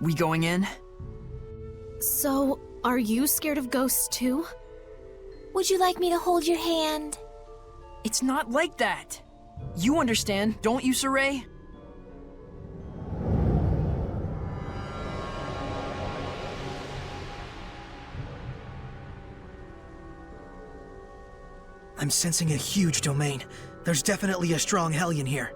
We going in? So, are you scared of ghosts too? Would you like me to hold your hand? It's not like that. You understand, don't you, Sieffre? I'm sensing a huge domain. There's definitely a strong Hellion here.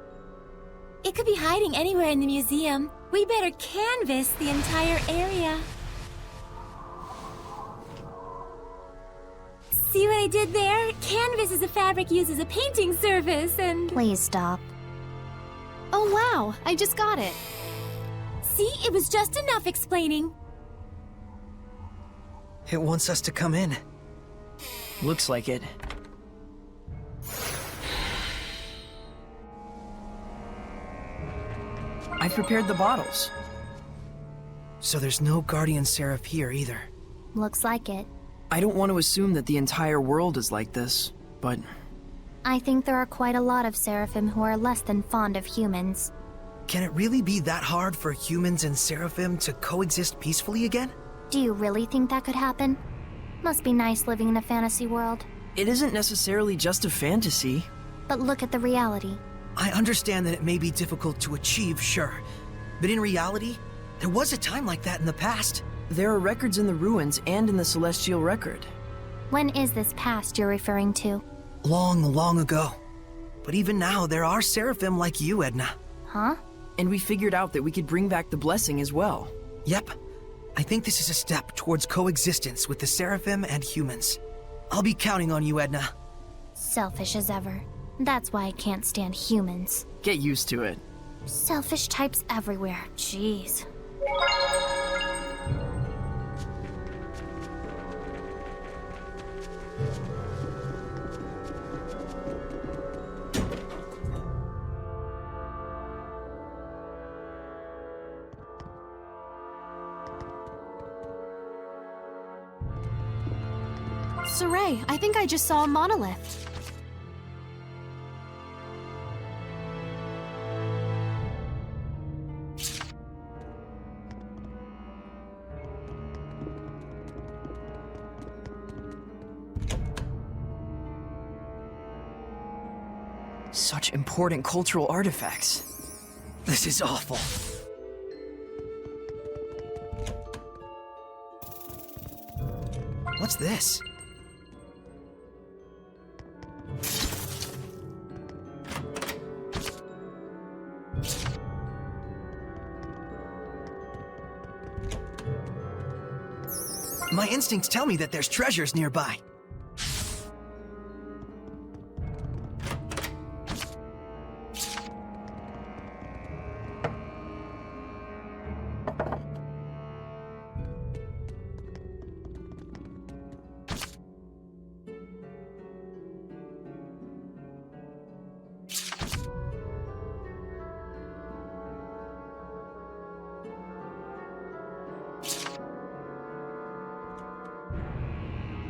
It could be hiding anywhere in the museum. We better canvass the entire area. See what I did there? Canvas is a fabric used as a painting surface, and... Please stop. Oh wow, I just got it. See, it was just enough explaining. It wants us to come in. Looks like it. I've prepared the bottles. So there's no Guardian Seraph here either. Looks like it. I don't want to assume that the entire world is like this, but... I think there are quite a lot of Seraphim who are less than fond of humans. Can it really be that hard for humans and Seraphim to coexist peacefully again? Do you really think that could happen? Must be nice living in a fantasy world. It isn't necessarily just a fantasy. But look at the reality. I understand that it may be difficult to achieve, sure. But in reality, there was a time like that in the past. There are records in the ruins and in the Celestial Record. When is this past you're referring to? Long, long ago. But even now, there are Seraphim like you, Edna. Huh? And we figured out that we could bring back the blessing as well. Yep. I think this is a step towards coexistence with the Seraphim and humans. I'll be counting on you, Edna. Selfish as ever. That's why I can't stand humans. Get used to it. Selfish types everywhere. Jeez. Sieffre, I think I just saw a monolith. Such important cultural artifacts. This is awful. What's this? My instincts tell me that there's treasures nearby.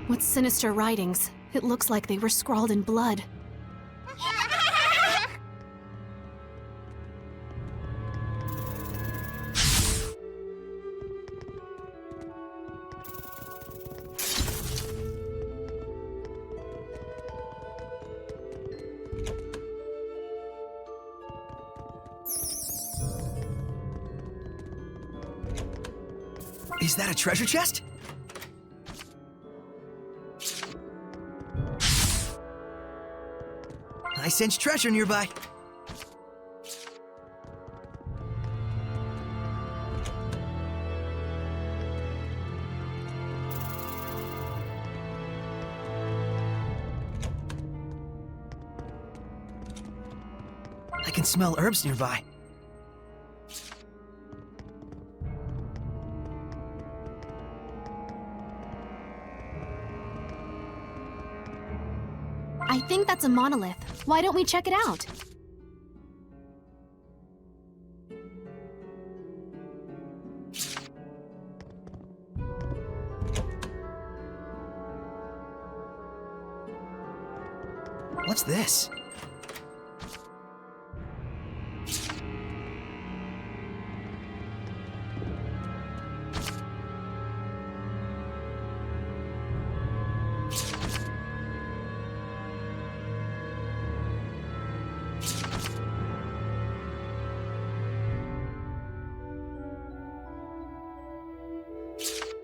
What sinister writings. It looks like they were scrawled in blood. Is that a treasure chest? I sense treasure nearby. I can smell herbs nearby. I think that's a monolith. Why don't we check it out? What's this?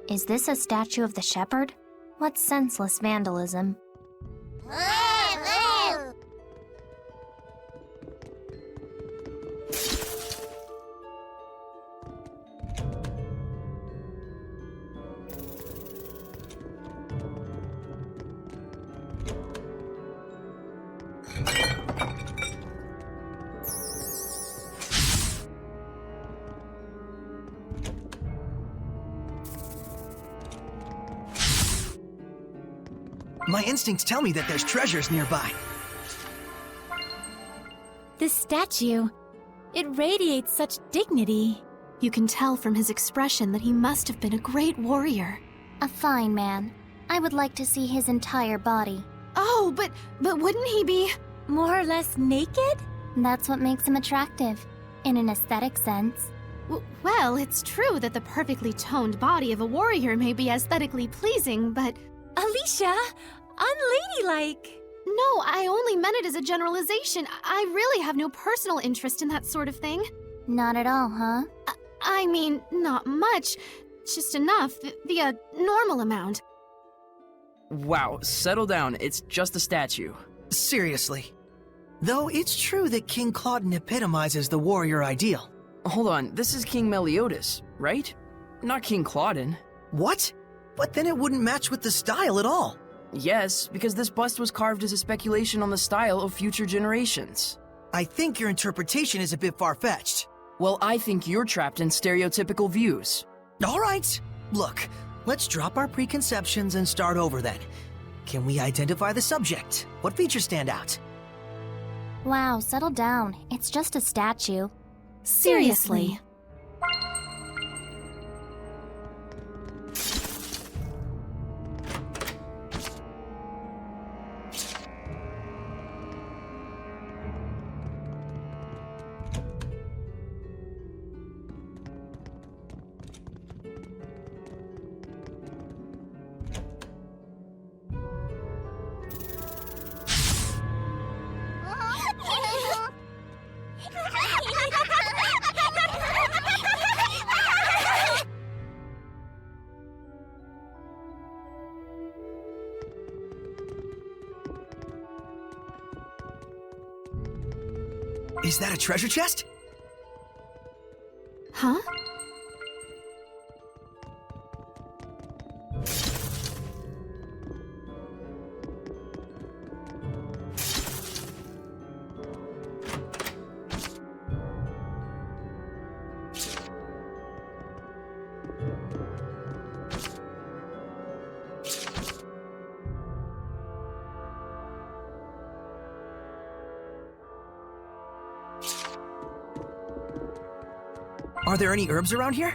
Is this a statue of the shepherd? What senseless vandalism. My instincts tell me that there's treasures nearby. The statue. It radiates such dignity. You can tell from his expression that he must have been a great warrior. A fine man. I would like to see his entire body. Oh, but wouldn't he be... More or less naked? That's what makes him attractive, in an aesthetic sense. Well, it's true that the perfectly toned body of a warrior may be aesthetically pleasing, but... Alicia, unladylike. No, I only meant it as a generalization. I really have no personal interest in that sort of thing. Not at all, huh? I mean, not much. Just enough. The normal amount. Wow, settle down. It's just a statue. Seriously. Though it's true that King Claudin epitomizes the warrior ideal. Hold on, this is King Meliodas, right? Not King Claudin. What? But then it wouldn't match with the style at all. Yes, because this bust was carved as a speculation on the style of future generations. I think your interpretation is a bit far-fetched. Well, I think you're trapped in stereotypical views. All right. Look, let's drop our preconceptions and start over then. Can we identify the subject? What features stand out? Wow, settle down. It's just a statue. Seriously. Is that a treasure chest? Huh? Are there any herbs around here?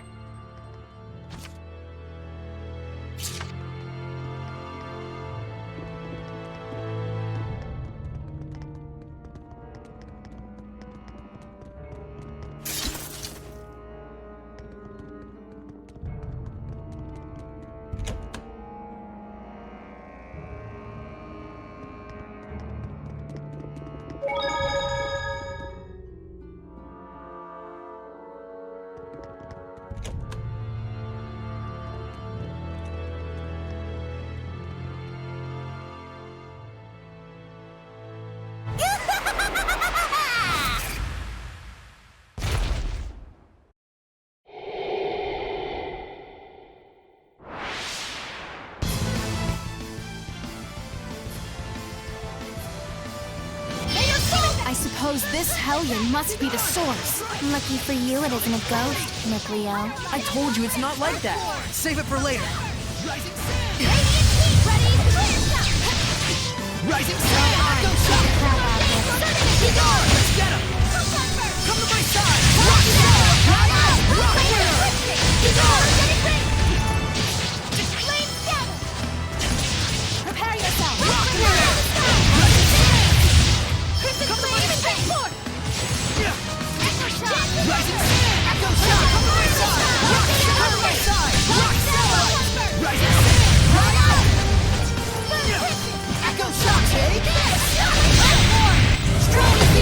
I suppose this hellion must be the source. Lucky for you, it isn't a ghost, Nickleo. I told you it's not like that. Save it for later. Rising Sun! Echo Shock! Let's get him! Come to my side! Rock Rock! Rock Prepare yourself. Come to my side! Rising Sun! Echo Shock! Come to my side! Rock Come to my side! Rock Rising Sun! Echo Shock! Take this! Strong as the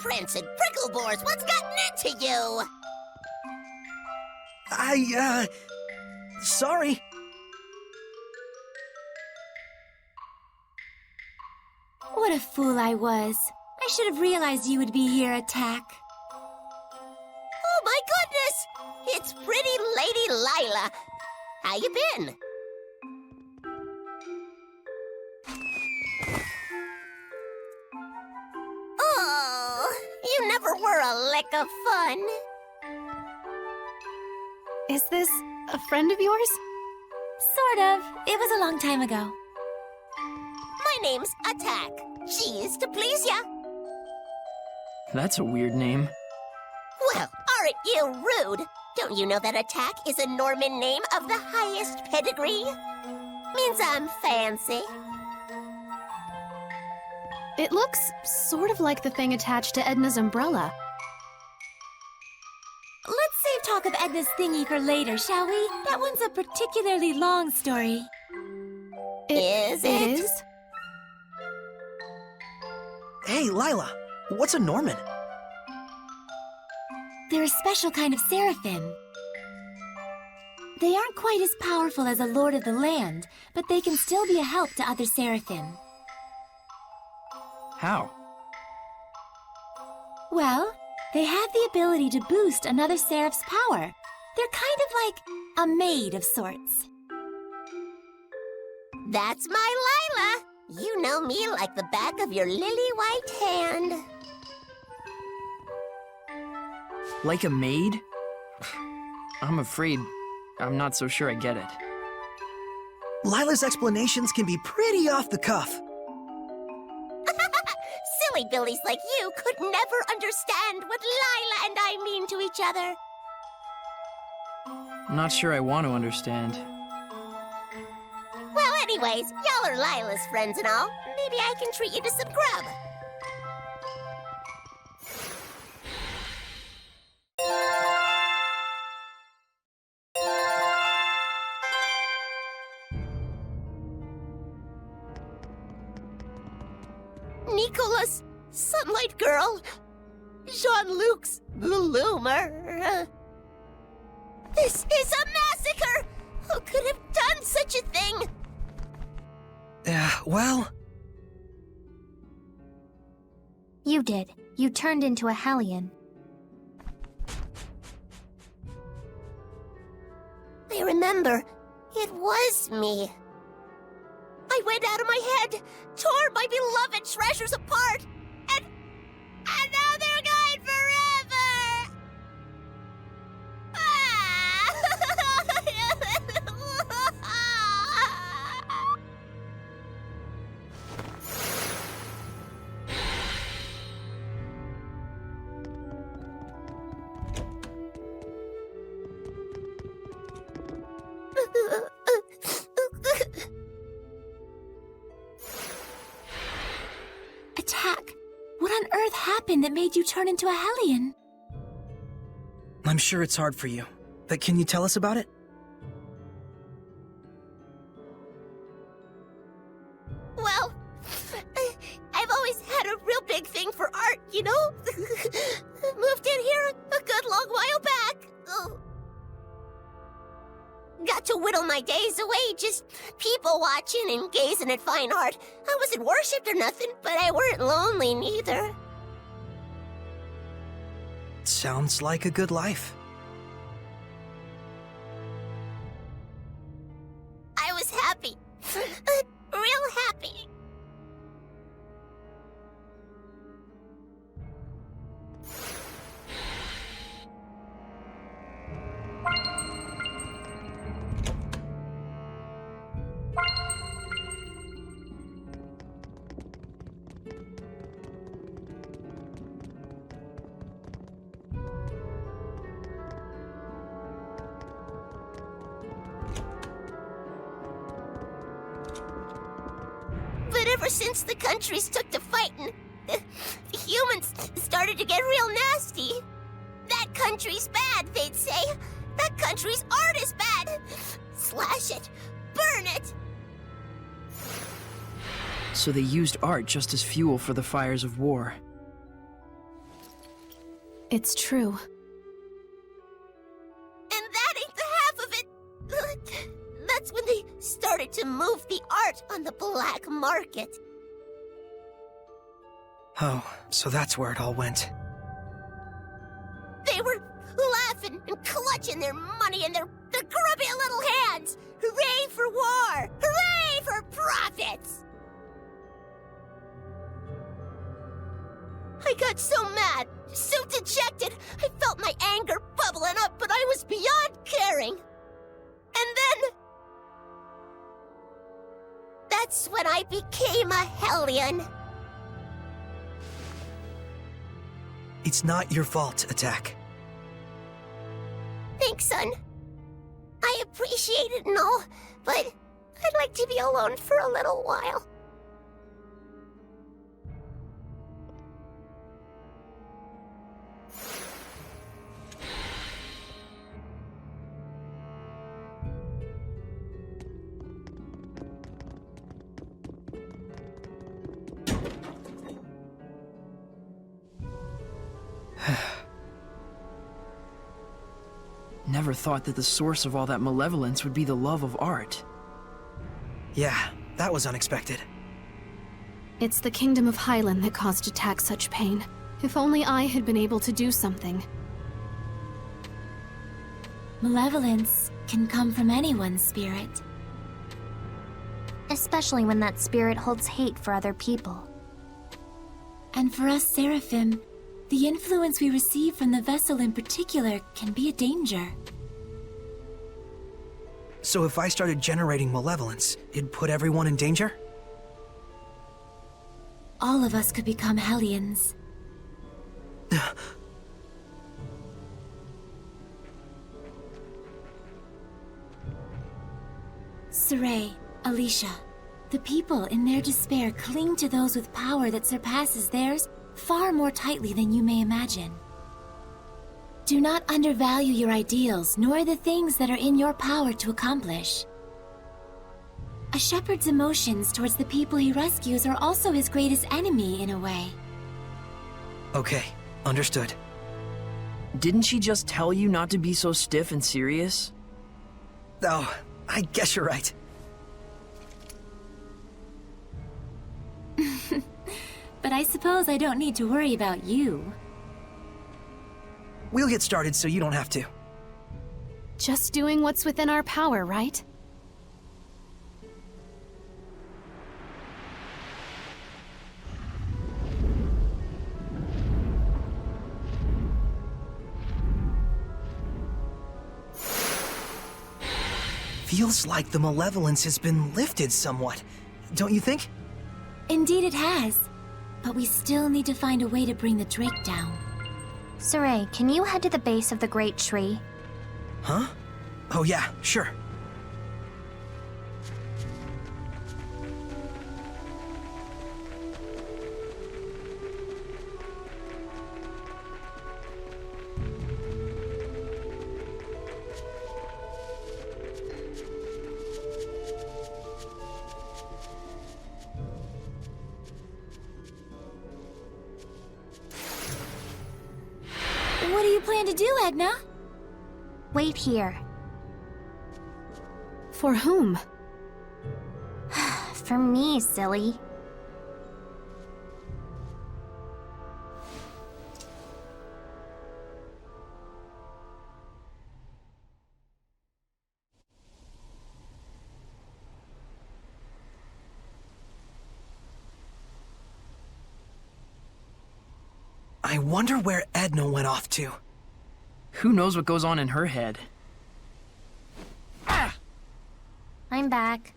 rancid prickle bores, what's gotten into you? Sorry. What a fool I was. I should have realized you would be here, Attack. Oh my goodness! It's pretty Lady Lila. How you been? Oh, you never were a lick of fun. Is this a friend of yours? Sort of. It was a long time ago. My name's Attack. Cheese to please ya. That's a weird name. Well, aren't you rude? Don't you know that Attack is a Norman name of the highest pedigree? Means I'm fancy. It looks sort of like the thing attached to Edna's umbrella. Let's save talk of Edna's thingy for later, shall we? That one's a particularly long story. Is it? It is? Hey, Lila, what's a Norman? They're a special kind of seraphim. They aren't quite as powerful as a lord of the land, but they can still be a help to other seraphim. How? Well, they have the ability to boost another seraph's power. They're kind of like a maid of sorts. That's my Lila. You know me like the back of your lily-white hand. Like a maid? I'm afraid I'm not so sure I get it. Lila's explanations can be pretty off the cuff. Silly billies like you could never understand what Lila and I mean to each other. Not sure I want to understand. Well, anyways, y'all are Lila's friends and all. Maybe I can treat you to some grub. Nicholas, Sunlight Girl, Jean-Luc's the Loomer. This is a massacre! Who could have done such a thing? Well... You did. You turned into a Hellion. I remember. It was me. I went out of my head, tore my beloved treasures apart, and now they're gone forever! Attack! What on earth happened that made you turn into a Hellion? I'm sure it's hard for you, but can you tell us about it? Well, I've always had a real big thing for art, you know? Moved in here a good long while back. Oh. Got to whittle my days away just people watching and gazing at fine art. I wasn't worshipped or nothing, but I weren't lonely neither. Sounds like a good life. I was happy. Real happy. But ever since the countries took to fighting, the humans started to get real nasty. That country's bad, they'd say. That country's art is bad. Slash it. Burn it. So they used art just as fuel for the fires of war. It's true. And that ain't the half of it! That's when they started to move the art on the black market. Oh, so that's where it all went. They were laughing and clutching their money in their grubby little hands! Hooray for war! Hooray for profits! I got so mad, so dejected, I felt my anger bubbling up, but I was beyond caring. And then... that's when I became a Hellion. It's not your fault, Attack. Thanks, son. I appreciate it and all, but I'd like to be alone for a little while. Never thought that the source of all that malevolence would be the love of art. Yeah, that was unexpected. It's the Kingdom of Highland that caused Attack such pain. If only I had been able to do something. Malevolence can come from anyone's spirit. Especially when that spirit holds hate for other people. And for us Seraphim, the influence we receive from the vessel in particular can be a danger. So if I started generating malevolence, it'd put everyone in danger? All of us could become Hellions. Sieffre, Alicia, the people in their despair cling to those with power that surpasses theirs far more tightly than you may imagine. Do not undervalue your ideals, nor the things that are in your power to accomplish. A shepherd's emotions towards the people he rescues are also his greatest enemy, in a way. Okay, understood. Didn't she just tell you not to be so stiff and serious? Oh, I guess you're right. But I suppose I don't need to worry about you. We'll get started so you don't have to. Just doing what's within our power, right? Feels like the malevolence has been lifted somewhat, don't you think? Indeed it has. But we still need to find a way to bring the Drake down. Sieffre, can you head to the base of the great tree? Huh? Oh yeah, sure. What do you plan to do, Edna? Wait here. For whom? For me, silly. I wonder where Edna went off to. Who knows what goes on in her head? Ah! I'm back.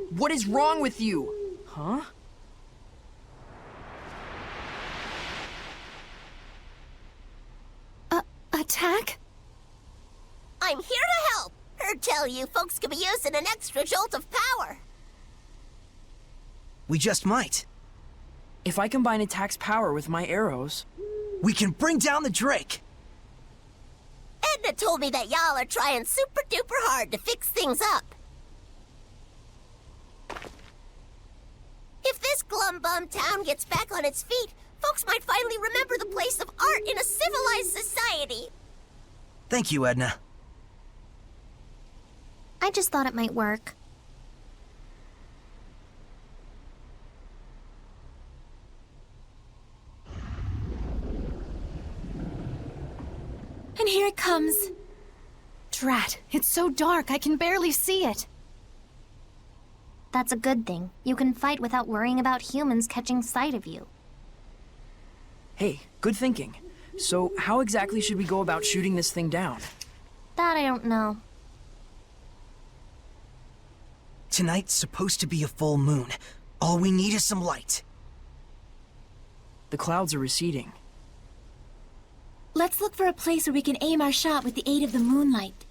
What is wrong with you? Huh? Attack? I'm here to help. Heard tell you folks could be using an extra jolt of power. We just might. If I combine Attack's power with my arrows... We can bring down the Drake! Edna told me that y'all are trying super duper hard to fix things up. If this glum bum town gets back on its feet, Folks might finally remember the place of art in a civilized society. Thank you, Edna. I just thought it might work. And here it comes. Drat, it's so dark I can barely see it. That's a good thing. You can fight without worrying about humans catching sight of you. Hey, good thinking. So, how exactly should we go about shooting this thing down? That I don't know. Tonight's supposed to be a full moon. All we need is some light. The clouds are receding. Let's look for a place where we can aim our shot with the aid of the moonlight.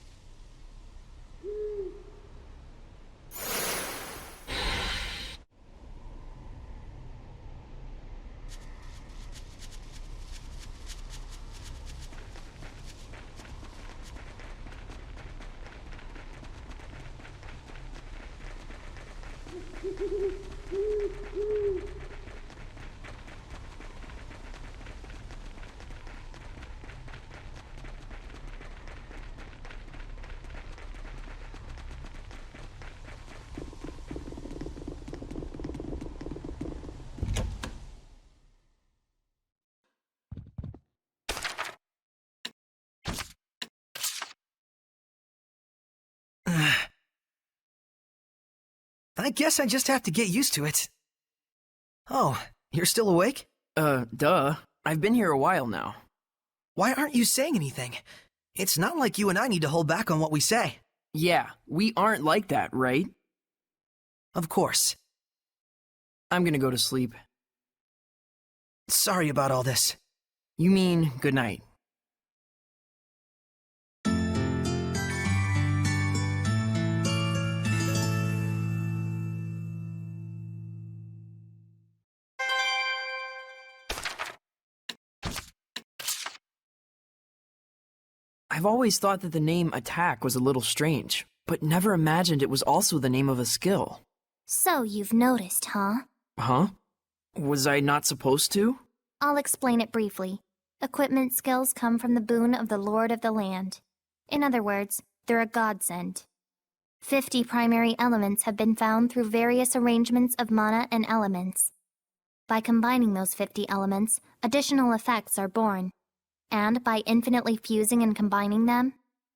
I guess I just have to get used to it. Oh, you're still awake? Duh. I've been here a while now. Why aren't you saying anything? It's not like you and I need to hold back on what we say. Yeah, we aren't like that, right? Of course. I'm gonna go to sleep. Sorry about all this. You mean good night. I've always thought that the name Attack was a little strange, but never imagined it was also the name of a skill. So you've noticed, huh? Huh? Was I not supposed to? I'll explain it briefly. Equipment skills come from the boon of the Lord of the Land. In other words, they're a godsend. 50 primary elements have been found through various arrangements of mana and elements. By combining those 50 elements, additional effects are born. And by infinitely fusing and combining them,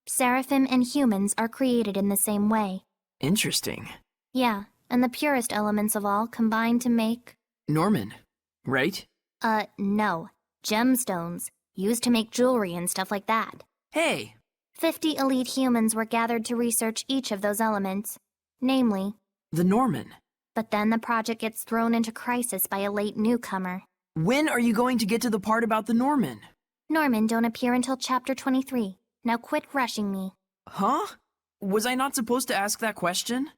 seraphim and humans are created in the same way. Interesting. Yeah, and the purest elements of all combine to make... Norman, right? No. Gemstones, used to make jewelry and stuff like that. Hey! 50 elite humans were gathered to research each of those elements, namely... The Norman. But then the project gets thrown into crisis by a late newcomer. When are you going to get to the part about the Norman? Norman don't appear until chapter 23. Now quit rushing me. Huh? Was I not supposed to ask that question?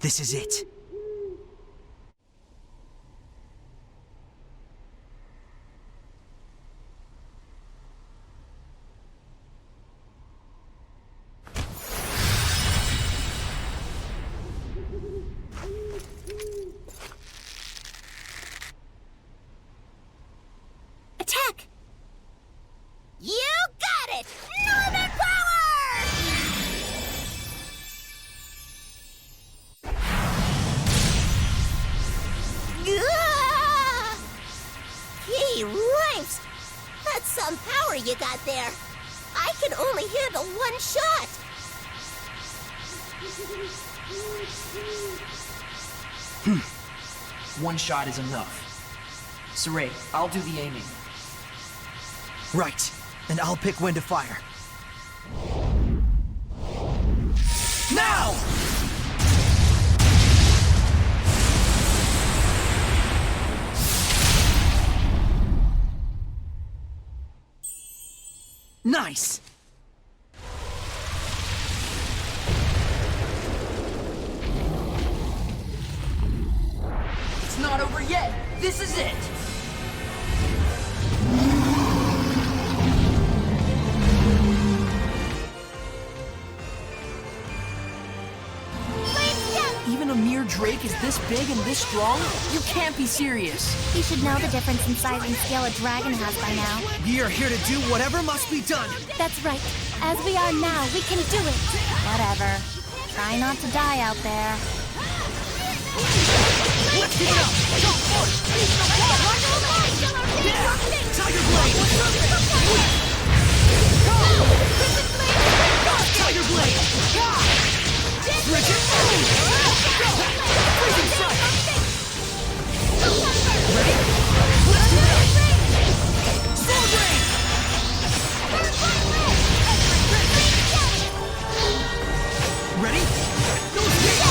This is it. Attack! You got it! Norman power! Gah! Gee, ripes! That's some power you got there. I can only handle one shot. One shot is enough. Sieffre, I'll do the aiming. Right. And I'll pick when to fire. Now! Nice! It's not over yet! This is it! Even a mere drake is this big and this strong? You can't be serious! You should know the difference in size and scale a dragon has by now. We are here to do whatever must be done. That's right. As we are now, we can do it. Whatever. Try not to die out there. Let's get it up! Go for it! Yeah! Tiger Blade! Go! Tiger Blade! Bridget! Go! Freezing Strike! Ready? Let's do it! Sword Rain! Ready? No escape!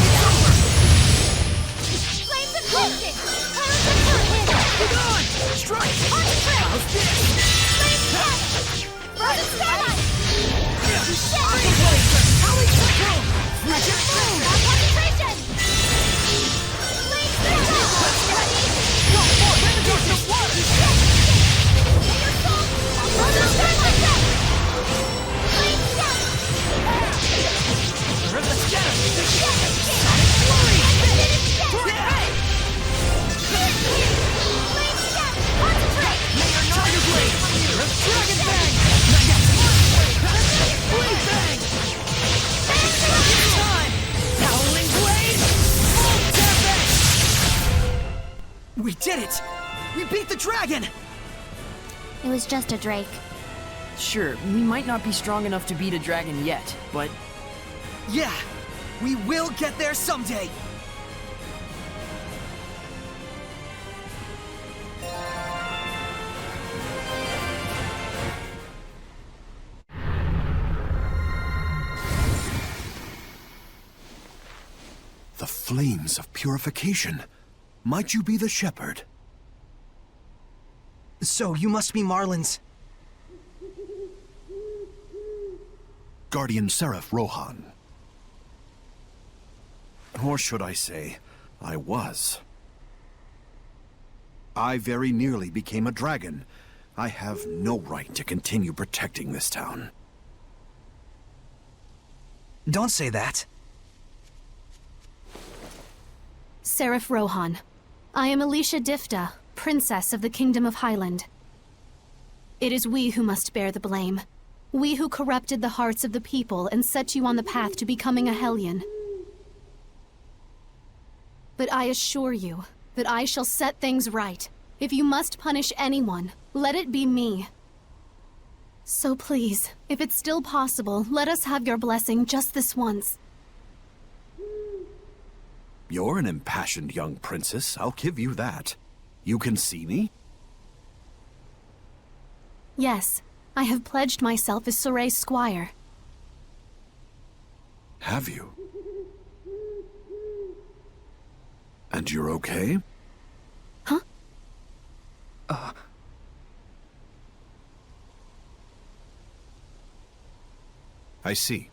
It's over! Flames of Crimson! Be gone! Strike! How's this? Frozen Starlight! Tiger Blade! Howling Cyclone! Bridget! Concentration! Flames Go for it! Renegade of water! Frozen Starlight! Let's get him! Sonic Flurry! Yeah! Tiger Blade! Dragon Bang! Not yet! Blade Bang! Time! Howling Blade! Full Tempest! We did it! We beat the dragon! It was just a drake. Sure, we might not be strong enough to beat a dragon yet, but Yeah! We will get there someday! The flames of purification. Might you be the shepherd? So, you must be Marlind's... Guardian Sieffre Rohan. Or should I say, I was. I very nearly became a dragon. I have no right to continue protecting this town. Don't say that. Sieffre Rohan. I am Alicia Difta, Princess of the Kingdom of Highland. It is we who must bear the blame. We who corrupted the hearts of the people and set you on the path to becoming a Hellion. But I assure you that I shall set things right. If you must punish anyone, let it be me. So please, if it's still possible, let us have your blessing just this once. You're an impassioned young princess, I'll give you that. You can see me? Yes, I have pledged myself as Sieffre's squire. Have you? And you're okay? Huh? I see.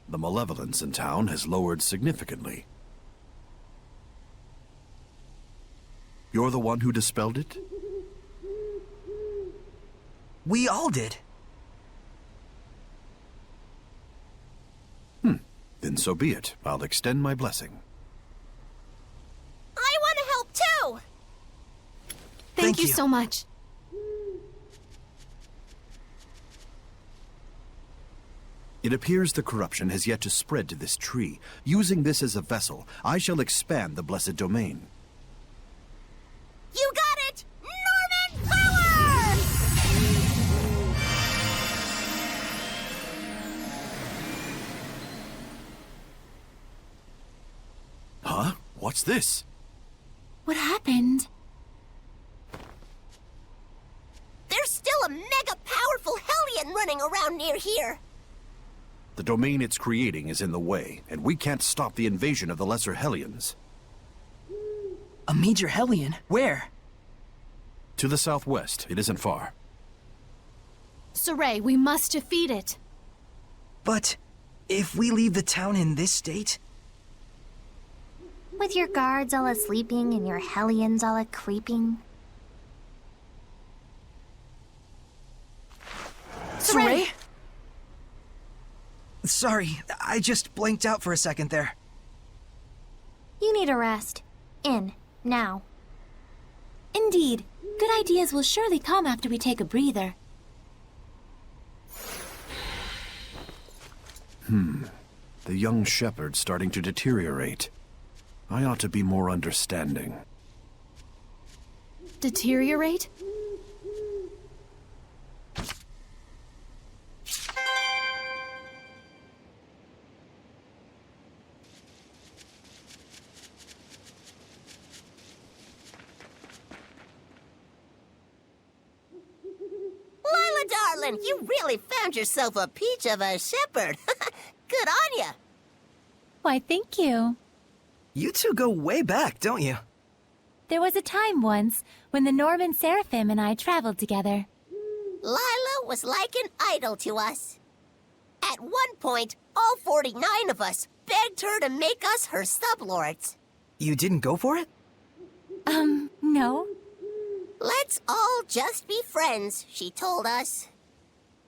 The malevolence in town has lowered significantly. You're the one who dispelled it? We all did. Then so be it. I'll extend my blessing. I want to help too! Thank you you. so much. It appears the corruption has yet to spread to this tree. Using this as a vessel, I shall expand the blessed domain. You got it! Norman Power! What's this? What happened? There's still a mega powerful Hellion running around near here. The domain it's creating is in the way, and we can't stop the invasion of the lesser Hellions. A major Hellion? Where? To the southwest. It isn't far. Sieffre, we must defeat it. But if we leave the town in this state? With your guards all a-sleeping and your Hellions all a-creeping. Sieffre? Sorry, I just blanked out for a second there. You need a rest. In. Now. Indeed. Good ideas will surely come after we take a breather. The young shepherd's starting to deteriorate. I ought to be more understanding. Deteriorate? Lila, darling, you really found yourself a peach of a shepherd. Good on ya. Why, thank you. You two go way back, don't you? There was a time once when the Norman Seraphim and I traveled together. Lila was like an idol to us. At one point, all 49 of us begged her to make us her sublords. You didn't go for it? No. Let's all just be friends, she told us.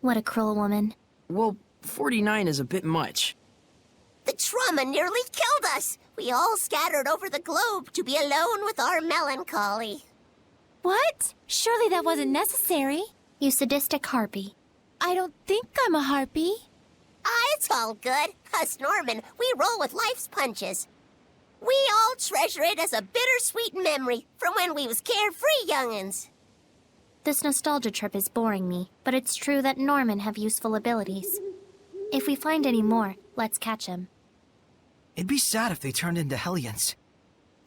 What a cruel woman. Well, 49 is a bit much. The trauma nearly killed us. We all scattered over the globe to be alone with our melancholy. What? Surely that wasn't necessary. You sadistic harpy. I don't think I'm a harpy. It's all good. Us Norman, we roll with life's punches. We all treasure it as a bittersweet memory from when we was carefree young'uns. This nostalgia trip is boring me, but it's true that Norman have useful abilities. If we find any more, let's catch him. It'd be sad if they turned into Hellions.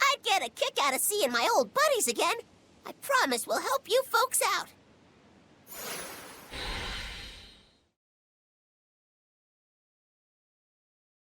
I'd get a kick out of seeing my old buddies again. I promise we'll help you folks out.